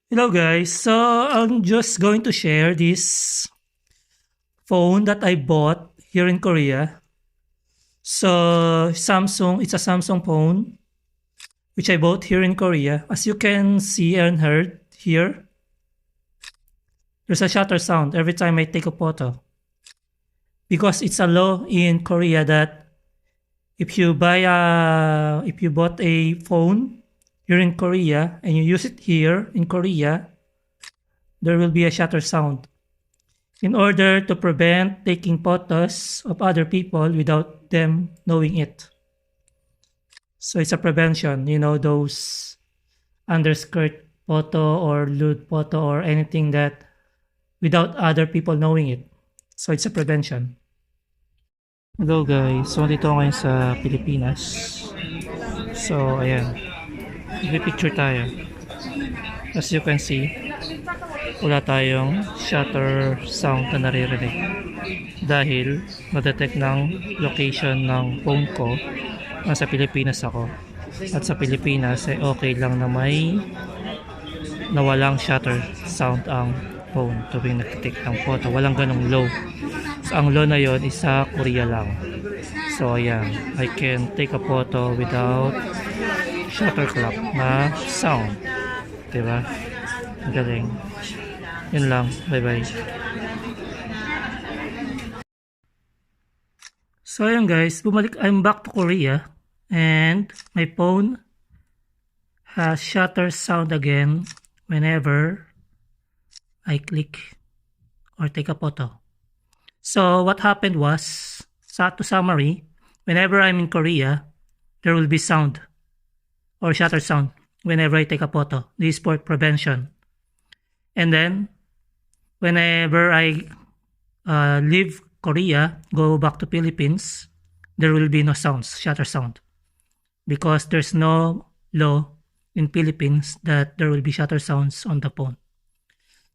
Hello guys, so I'm just going to share this phone that I bought here in Korea. So Samsung, it's a Samsung phone which I bought here in Korea. As you can see and heard here, there's a shutter sound every time I take a photo. Because it's a law in Korea that if you bought a phone here in Korea and you use it here in Korea, there will be a shutter sound in order to prevent taking photos of other people without them knowing it. So it's a prevention, those underskirt photo or lewd photo or anything that without other people knowing it. So it's a prevention. Hello guys, so dito ngayon sa Pilipinas. So ayan, i-picture tayo. As you can see, wala tayong shutter sound na naririnig dahil na-detect ng location ng phone ko nasa Pilipinas ako, at sa Pilipinas ay okay lang na may nawalang shutter sound ang phone tuwing nag-take ng photo. Walang ganong low. So ang low na yon is sa Korea lang. So ayan, I can take a photo without shutter clock na sound, diba? Galing. Yun lang. Bye-bye. So ayun guys, I'm back to Korea and my phone has shutter sound again whenever I click or take a photo. So what happened was, to summary, whenever I'm in Korea, there will be sound or shutter sound whenever I take a photo. This is for prevention. And then, whenever I leave Korea, go back to Philippines, there will be no sounds, shutter sound. Because there's no law in Philippines that there will be shutter sounds on the phone.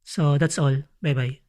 So that's all. Bye-bye.